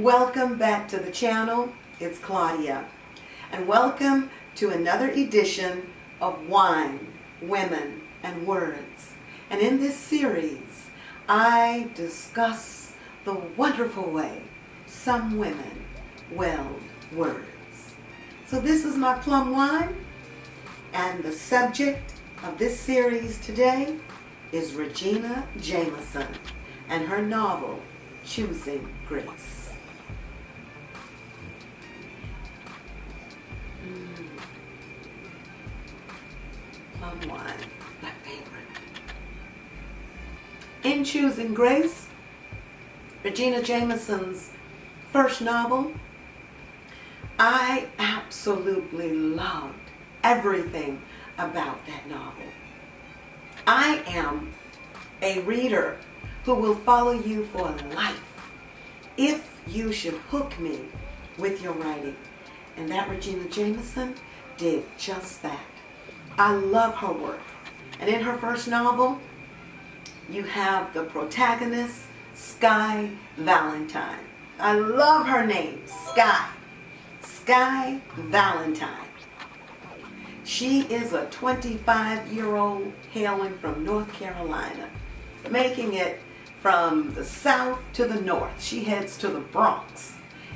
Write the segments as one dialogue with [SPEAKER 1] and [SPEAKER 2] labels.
[SPEAKER 1] Welcome back to the channel. It's Claudia, and welcome to another edition of Wine, Women, and Words. And in this series, I discuss the wonderful way some women weld words. So this is my plum wine, and the subject of this series today is Regina Jamison and her novel, Choosing Grace. Plum wine, my favorite. In Choosing Grace, Regina Jamison's first novel, I absolutely loved everything about that novel. I am a reader who will follow you for life if you should hook me with your writing. And that Regina Jamison did just that. I love her work. And in her first novel, you have the protagonist, Sky Valentine. I love her name, Sky Valentine. She is a 25-year-old hailing from North Carolina, making it from the south to the north. She heads to the Bronx.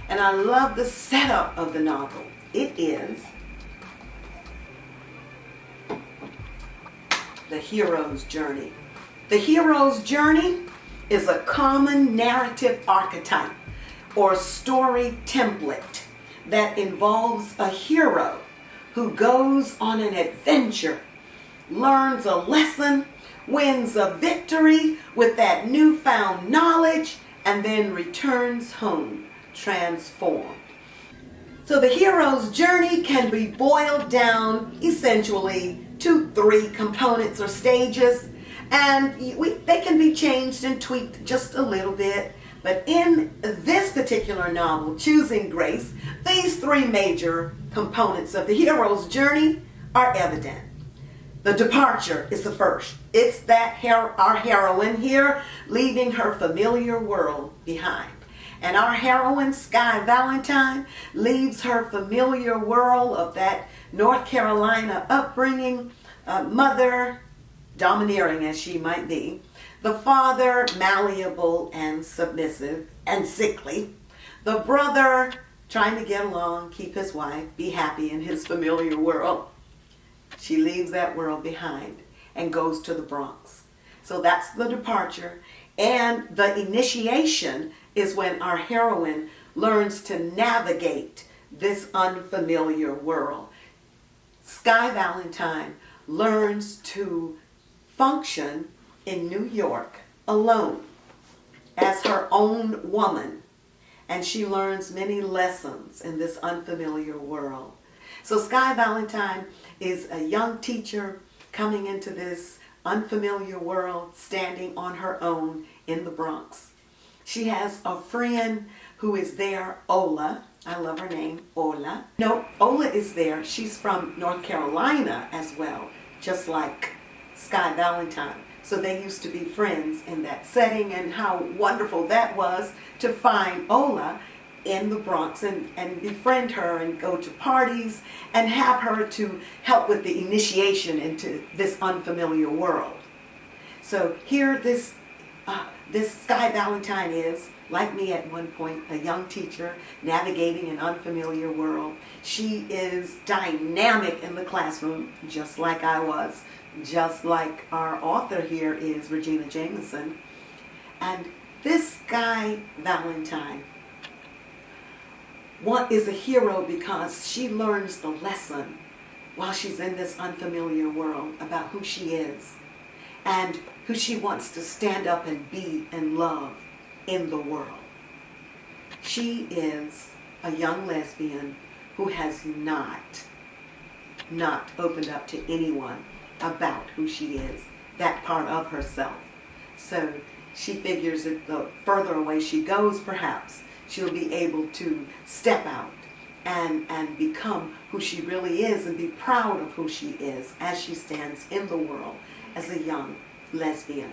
[SPEAKER 1] And I love the setup of the novel. It is the hero's journey. The hero's journey is a common narrative archetype or story template that involves a hero who goes on an adventure, learns a lesson, wins a victory with that newfound knowledge, and then returns home transformed. So the hero's journey can be boiled down essentially to 3 components or stages, and they can be changed and tweaked just a little bit. But in this particular novel, Choosing Grace, these 3 major components of the hero's journey are evident. The departure is the first. It's that our heroine here leaving her familiar world behind. And our heroine, Sky Valentine, leaves her familiar world of that North Carolina upbringing, mother, domineering as she might be, the father, malleable and submissive and sickly, the brother, trying to get along, keep his wife, be happy in his familiar world. She leaves that world behind and goes to the Bronx. So that's the departure. And the initiation is when our heroine learns to navigate this unfamiliar world. Sky Valentine learns to function in New York alone as her own woman, and she learns many lessons in this unfamiliar world. So Sky Valentine is a young teacher coming into this unfamiliar world, standing on her own in the Bronx. She has a friend who is there, Ola. I love her name, Ola. No, Ola is there. She's from North Carolina as well, just like Sky Valentine. So they used to be friends in that setting, and how wonderful that was to find Ola in the Bronx and befriend her and go to parties and have her to help with the initiation into this unfamiliar world. So here this Sky Valentine is, like me at one point, a young teacher navigating an unfamiliar world. She is dynamic in the classroom, just like I was, just like our author here is Regina Jamison. And this Sky Valentine is a hero because she learns the lesson while she's in this unfamiliar world about who she is and who she wants to stand up and be and love in the world. She is a young lesbian who has not opened up to anyone about who she is, that part of herself. So she figures that the further away she goes, perhaps, she'll be able to step out and become who she really is and be proud of who she is as she stands in the world as a young lesbian.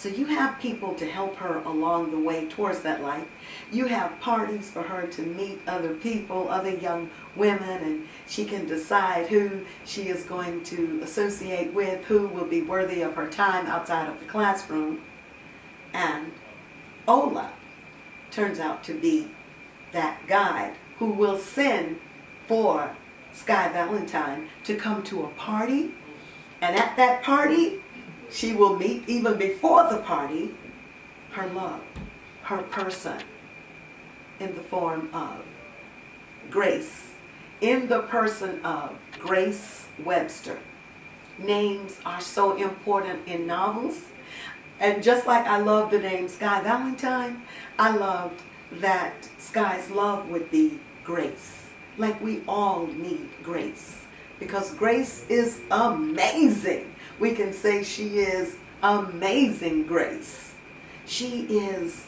[SPEAKER 1] So you have people to help her along the way towards that life. You have parties for her to meet other people, other young women, and she can decide who she is going to associate with, who will be worthy of her time outside of the classroom. And Ola turns out to be that guide who will send for Sky Valentine to come to a party. And at that party, she will meet, even before the party, her love, her person, in the form of Grace, in the person of Grace Webster. Names are so important in novels. And just like I love the name Sky Valentine, I loved that Sky's love would be Grace. Like we all need Grace, because Grace is amazing. We can say she is amazing Grace. She is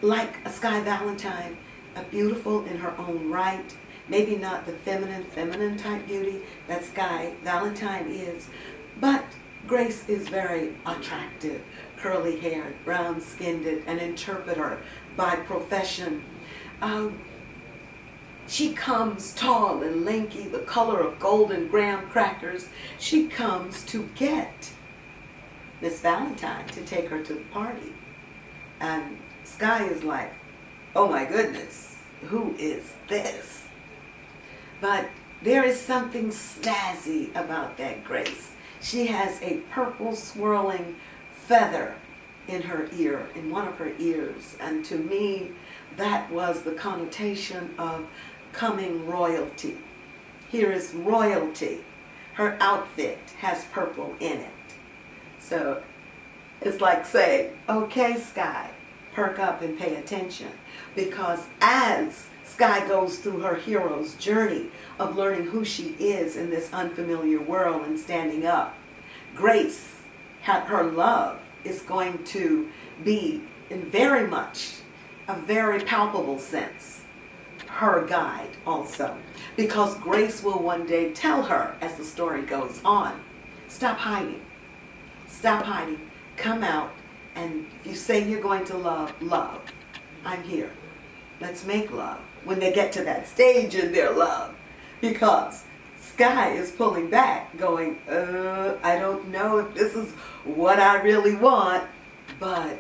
[SPEAKER 1] like a Sky Valentine, a beautiful in her own right. Maybe not the feminine type beauty that Sky Valentine is, but Grace is very attractive, curly haired, brown skinned, an interpreter by profession. She comes tall and lanky, the color of golden graham crackers. She comes to get Miss Valentine to take her to the party. And Sky is like, oh my goodness, who is this? But there is something snazzy about that Grace. She has a purple swirling feather in her ear, in one of her ears. And to me, that was the connotation of coming royalty. Here is royalty. Her outfit has purple in it. So it's like saying, okay, Sky, perk up and pay attention. Because as Sky goes through her hero's journey of learning who she is in this unfamiliar world and standing up, Grace, her love, is going to be in very much a very palpable sense her guide also, because Grace will one day tell her as the story goes on, stop hiding, come out, and if you say you're going to love, I'm here, let's make love. When they get to that stage in their love, because Sky is pulling back going, I don't know if this is what I really want, but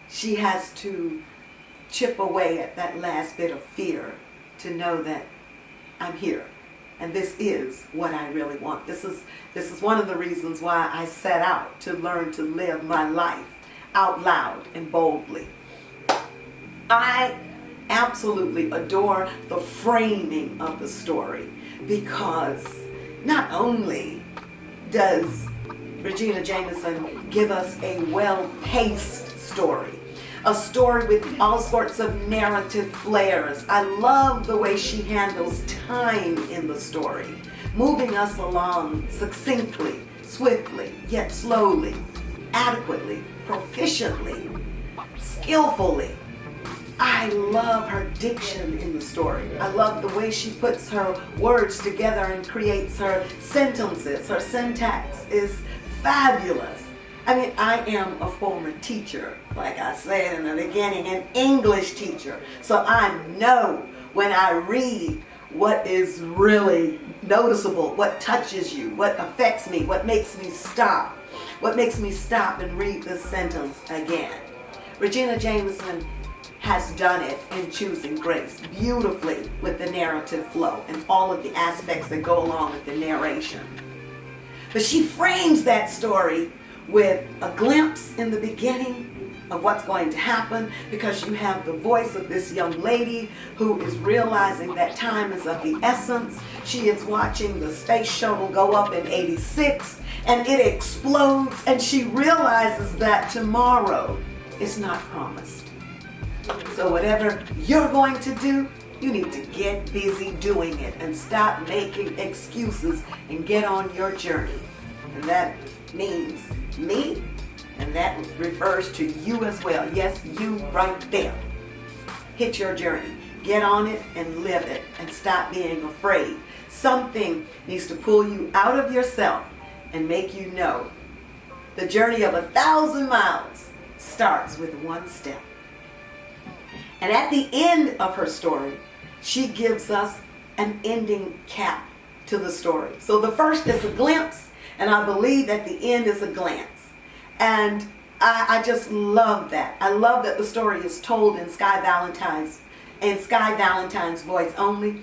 [SPEAKER 1] she has to chip away at that last bit of fear to know that I'm here and this is what I really want. This is one of the reasons why I set out to learn to live my life out loud and boldly. I absolutely adore the framing of the story, because not only does Regina Jamison give us a well-paced story, a story with all sorts of narrative flares. I love the way she handles time in the story, moving us along succinctly, swiftly, yet slowly, adequately, proficiently, skillfully. I love her diction in the story. I love the way she puts her words together and creates her sentences. Her syntax is fabulous. I mean, I am a former teacher, like I said in the beginning, an English teacher. So I know when I read what is really noticeable, what touches you, what affects me, what makes me stop and read this sentence again. Regina Jamison has done it in Choosing Grace beautifully with the narrative flow and all of the aspects that go along with the narration. But she frames that story with a glimpse in the beginning of what's going to happen, because you have the voice of this young lady who is realizing that time is of the essence. She is watching the space shuttle go up in '86 and it explodes, and she realizes that tomorrow is not promised. So whatever you're going to do, you need to get busy doing it and stop making excuses and get on your journey. And that means me, and that refers to you as well. Yes, you right there. Hit your journey. Get on it and live it, and stop being afraid. Something needs to pull you out of yourself and make you know The journey of 1,000 miles starts with one step. And at the end of her story, she gives us an ending cap to the story. So the first is a glimpse, and I believe that the end is a glance. And I just love that. I love that the story is told in Sky Valentine's voice only.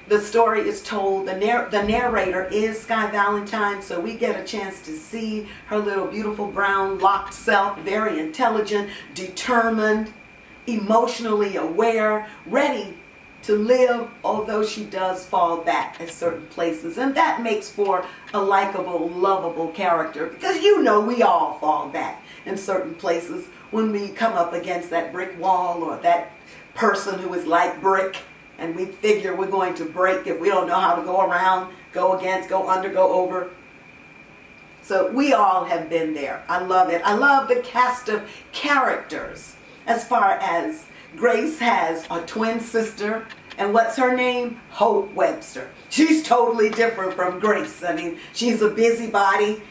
[SPEAKER 1] The story is told, the narrator is Sky Valentine, so we get a chance to see her little beautiful brown locked self, very intelligent, determined, emotionally aware, ready to live, although she does fall back at certain places. And that makes for a likable, lovable character, because you know we all fall back in certain places when we come up against that brick wall or that person who is like brick, and we figure we're going to break if we don't know how to go around, go against, go under, go over. So we all have been there. I love it. I love the cast of characters. As far as Grace has a twin sister, and what's her name? Hope Webster. She's totally different from Grace. I mean, she's a busybody,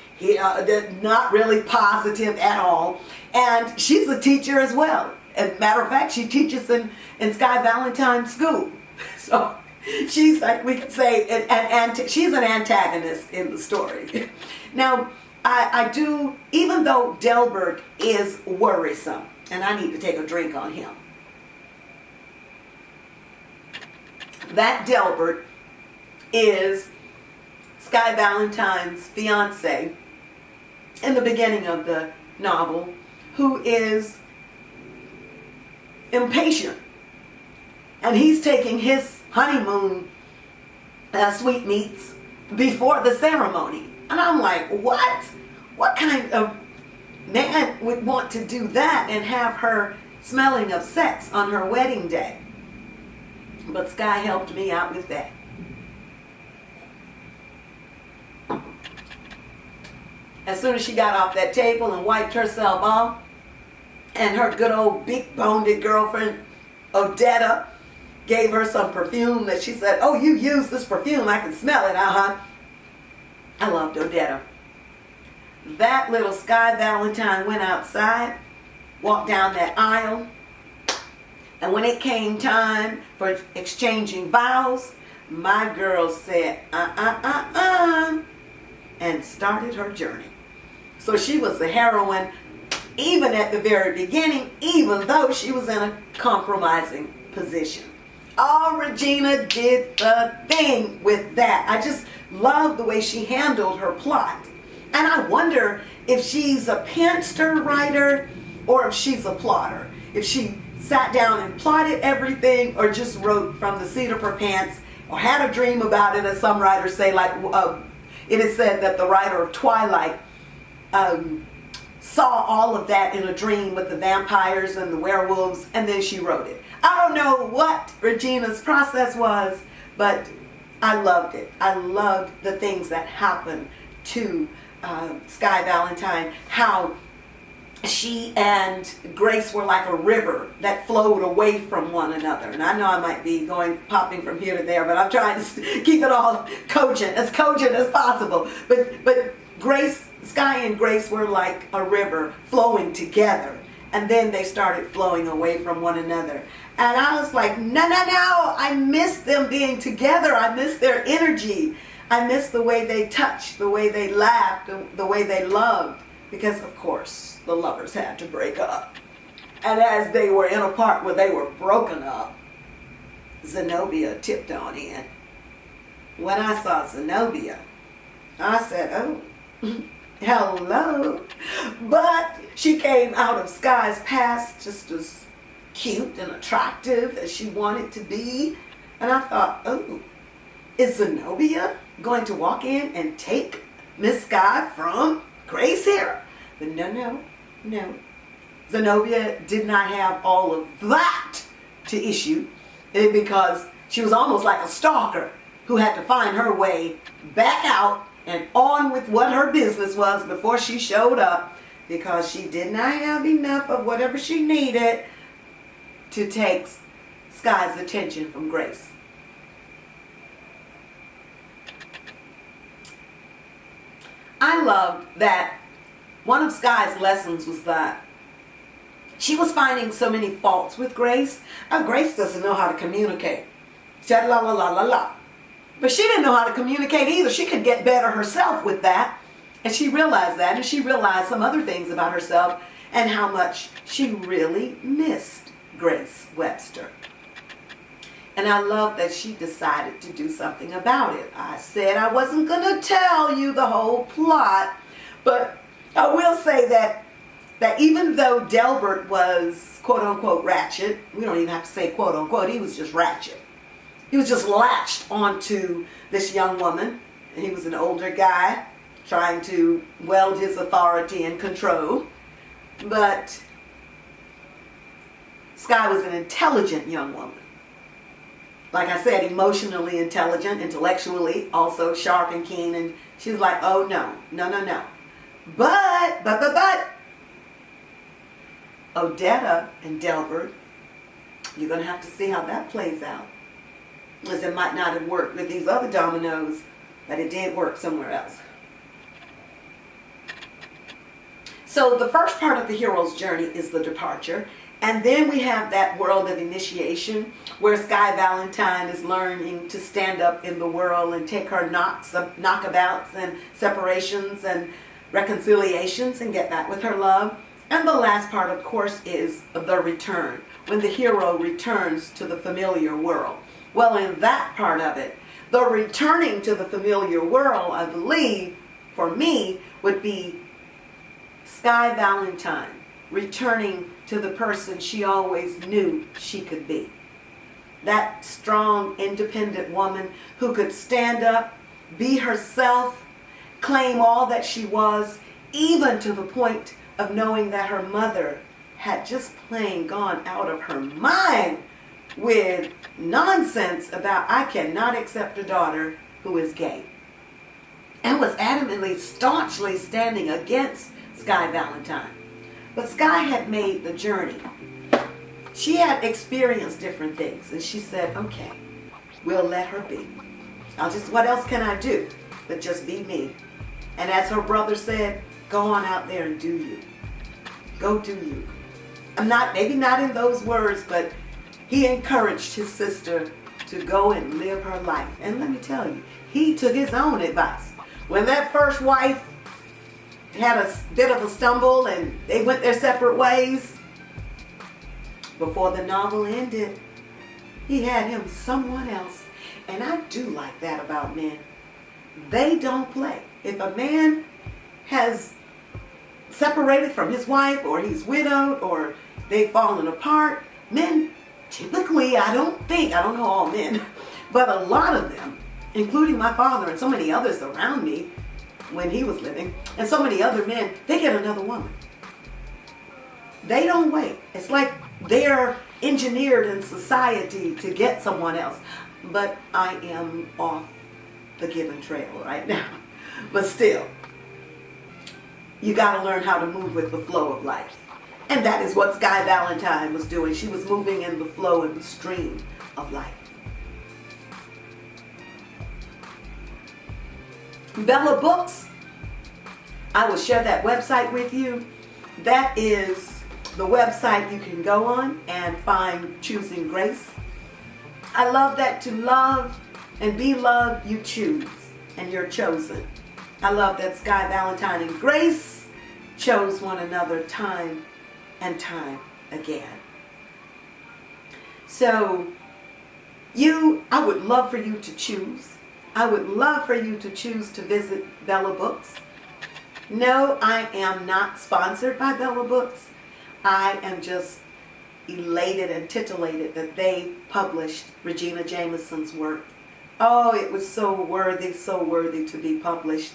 [SPEAKER 1] not really positive at all, and she's a teacher as well. As a matter of fact, she teaches in Sky Valentine School. So she's, like we could say, she's an antagonist in the story. Now, I do, even though Delbert is worrisome, and I need to take a drink on him. That Delbert is Sky Valentine's fiance in the beginning of the novel, who is impatient. And he's taking his honeymoon sweetmeats before the ceremony. And I'm like, what? What kind of man would want to do that and have her smelling of sex on her wedding day? But Sky helped me out with that. As soon as she got off that table and wiped herself off, and her good old big-boned girlfriend, Odetta, gave her some perfume that she said, "Oh, you use this perfume, I can smell it, uh-huh." I loved Odetta. That little Sky Valentine went outside, walked down that aisle, and when it came time for exchanging vows, my girl said, and started her journey. So she was the heroine even at the very beginning, even though she was in a compromising position. Oh, Regina did the thing with that. I just love the way she handled her plot. And I wonder if she's a pantster writer or if she's a plotter. If she sat down and plotted everything or just wrote from the seat of her pants or had a dream about it, as some writers say, like it is said that the writer of Twilight saw all of that in a dream with the vampires and the werewolves, and then she wrote it. I don't know what Regina's process was, but I loved it. I loved the things that happened to Sky Valentine, how she and Grace were like a river that flowed away from one another. And I know I might be popping from here to there, but I'm trying to keep it all cogent as possible. But Sky and Grace were like a river flowing together, and then they started flowing away from one another. And I was like, no, I miss them being together. I miss their energy. I miss the way they touched, the way they laughed, the way they loved. Because, of course, the lovers had to break up. And as they were in a part where they were broken up, Zenobia tipped on in. When I saw Zenobia, I said, oh, hello. But she came out of Sky's past just as cute and attractive as she wanted to be. And I thought, oh, is Zenobia going to walk in and take Miss Sky from Grace here? But no. Zenobia did not have all of that to issue, because she was almost like a stalker who had to find her way back out and on with what her business was before she showed up, because she did not have enough of whatever she needed to take Sky's attention from Grace. I loved that One of Sky's lessons was that she was finding so many faults with Grace. Oh, Grace doesn't know how to communicate. She said la la la la la. But she didn't know how to communicate either. She could get better herself with that. And she realized that. And she realized some other things about herself and how much she really missed Grace Webster. And I love that she decided to do something about it. I said I wasn't going to tell you the whole plot, but I will say that even though Delbert was quote-unquote ratchet, we don't even have to say quote-unquote, he was just ratchet. He was just latched onto this young woman, and he was an older guy trying to wield his authority and control. But Sky was an intelligent young woman. Like I said, emotionally intelligent, intellectually also sharp and keen, and she was like, oh no. But, Odetta and Delbert, you're going to have to see how that plays out. Because it might not have worked with these other dominoes, but it did work somewhere else. So the first part of the hero's journey is the departure. And then we have that world of initiation where Sky Valentine is learning to stand up in the world and take her knockabouts and separations and reconciliations and get back with her love. And the last part, of course, is the return, when the hero returns to the familiar world. Well, in that part of it, the returning to the familiar world, I believe, for me, would be Sky Valentine returning to the person she always knew she could be. That strong, independent woman who could stand up, be herself, claim all that she was, even to the point of knowing that her mother had just plain gone out of her mind with nonsense about, I cannot accept a daughter who is gay. And was adamantly, staunchly standing against Sky Valentine. But Sky had made the journey. She had experienced different things, and she said, okay, we'll let her be. What else can I do but just be me? And as her brother said, go on out there and do you. Go do you. Maybe not in those words, but he encouraged his sister to go and live her life. And let me tell you, he took his own advice. When that first wife had a bit of a stumble and they went their separate ways, before the novel ended, he had him someone else. And I do like that about men. They don't play. If a man has separated from his wife, or he's widowed, or they've fallen apart, men typically, I don't know all men, but a lot of them, including my father and so many others around me when he was living, and so many other men, they get another woman. They don't wait. It's like they're engineered in society to get someone else. But I am off the given trail right now. But still, you got to learn how to move with the flow of life. And that is what Sky Valentine was doing. She was moving in the flow and the stream of life. Bella Books, I will share that website with you. That is the website you can go on and find Choosing Grace. I love that to love and be loved, you choose, and you're chosen. I love that Sky Valentine and Grace chose one another time and time again. So I would love for you to choose. I would love for you to choose to visit Bella Books. No, I am not sponsored by Bella Books. I am just elated and titillated that they published Regina Jamison's work. Oh, it was so worthy to be published.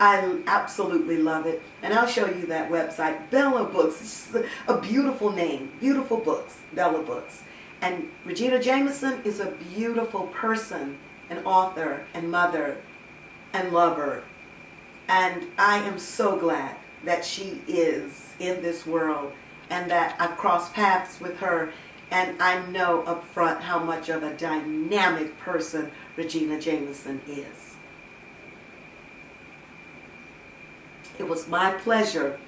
[SPEAKER 1] I absolutely love it. And I'll show you that website, Bella Books. It's just a beautiful name, beautiful books, Bella Books. And Regina Jamison is a beautiful person, an author and mother and lover. And I am so glad that she is in this world and that I've crossed paths with her. And I know up front how much of a dynamic person Regina Jamison is. It was my pleasure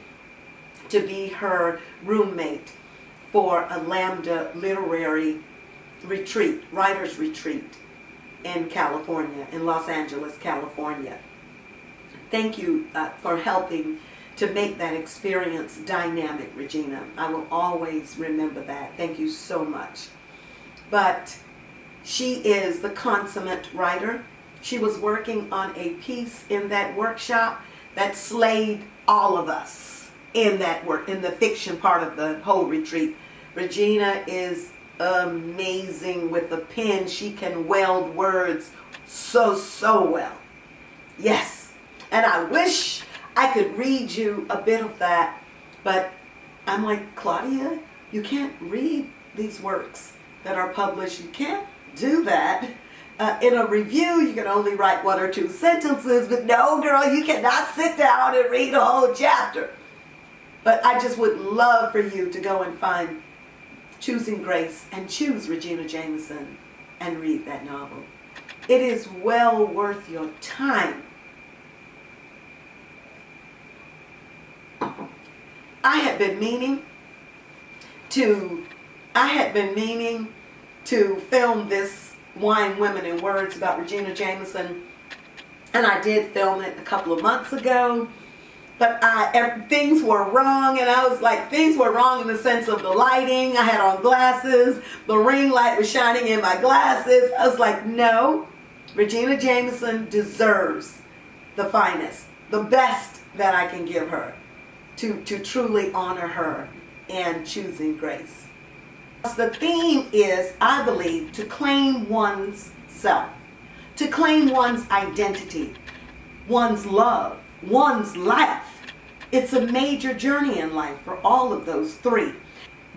[SPEAKER 1] to be her roommate for a Lambda literary retreat, writer's retreat in California, in Los Angeles, California. Thank you for helping to make that experience dynamic, Regina. I will always remember that. Thank you so much. But she is the consummate writer. She was working on a piece in that workshop that slayed all of us in that work, in the fiction part of the whole retreat. Regina is amazing with the pen. She can weld words so well. Yes. And I wish I could read you a bit of that, but I'm like, Claudia, you can't read these works that are published. You can't do that. In a review, you can only write 1 or 2 sentences, but no, girl, you cannot sit down and read a whole chapter. But I just would love for you to go and find Choosing Grace and choose Regina Jamison and read that novel. It is well worth your time. I had been meaning to film this Wine, Women, and Words about Regina Jamison, and I did film it a couple of months ago, but things were wrong, and I was like, things were wrong in the sense of the lighting. I had on glasses, the ring light was shining in my glasses. I was like, no, Regina Jamison deserves the finest, the best that I can give her to truly honor her and Choosing Grace. The theme is, I believe, to claim one's self, to claim one's identity, one's love, one's life. It's a major journey in life for all of those 3.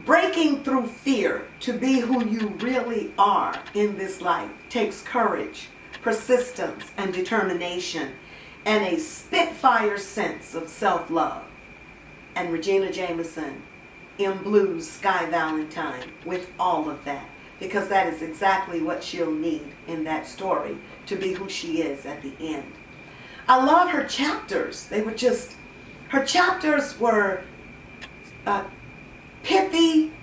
[SPEAKER 1] Breaking through fear to be who you really are in this life takes courage, persistence, and determination, and a spitfire sense of self-love. And Regina Jamison imblues Sky Valentine with all of that, because that is exactly what she'll need in that story to be who she is at the end. I love her chapters. Her chapters were pithy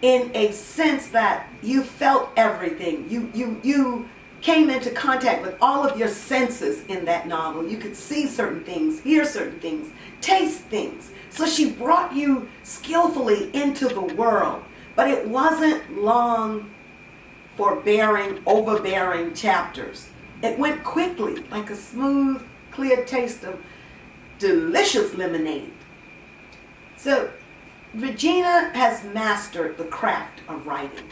[SPEAKER 1] in a sense that you felt everything. You came into contact with all of your senses in that novel. You could see certain things, hear certain things, taste things. So she brought you skillfully into the world, but it wasn't long, overbearing chapters. It went quickly, like a smooth, clear taste of delicious lemonade. So Regina has mastered the craft of writing.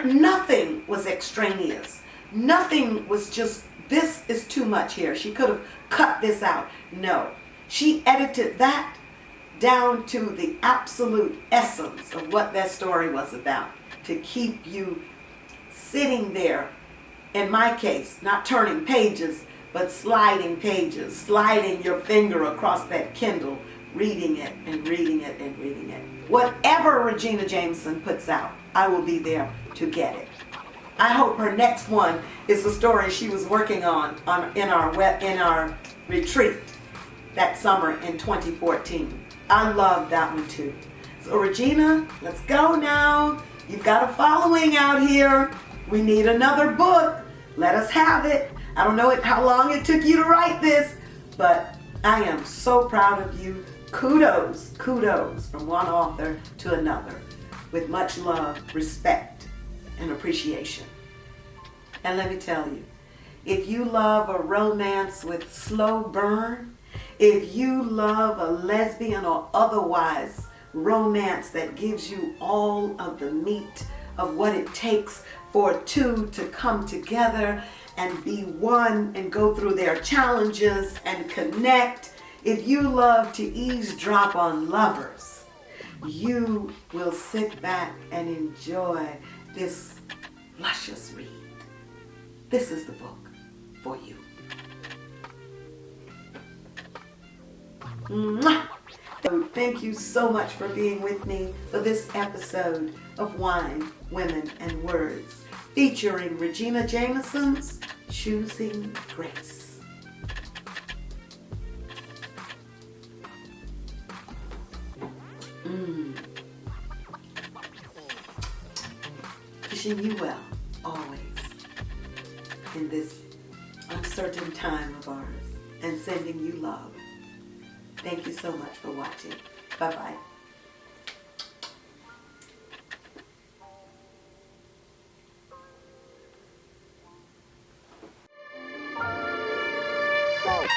[SPEAKER 1] Nothing was extraneous. Nothing was just, this is too much here. She could have cut this out. No. She edited that down to the absolute essence of what that story was about, to keep you sitting there, in my case, not turning pages, but sliding pages, sliding your finger across that Kindle, reading it and reading it and reading it. Whatever Regina Jamison puts out, I will be there to get it. I hope her next one is the story she was working on in our retreat that summer in 2014. I love that one too. So Regina, let's go now. You've got a following out here. We need another book. Let us have it. I don't know how long it took you to write this, but I am so proud of you. Kudos from one author to another, with much love, respect, and appreciation. And let me tell you, if you love a romance with slow burn, if you love a lesbian or otherwise romance that gives you all of the meat of what it takes for 2 to come together and be one and go through their challenges and connect, if you love to eavesdrop on lovers, you will sit back and enjoy this luscious read. This is the book for you. Mwah! So thank you so much for being with me for this episode of Wine, Women, and Words, featuring Regina Jamison's Choosing Grace. Wishing you well, always, in this uncertain time of ours, and sending you love. Thank you so much for watching. Bye-bye.
[SPEAKER 2] Go.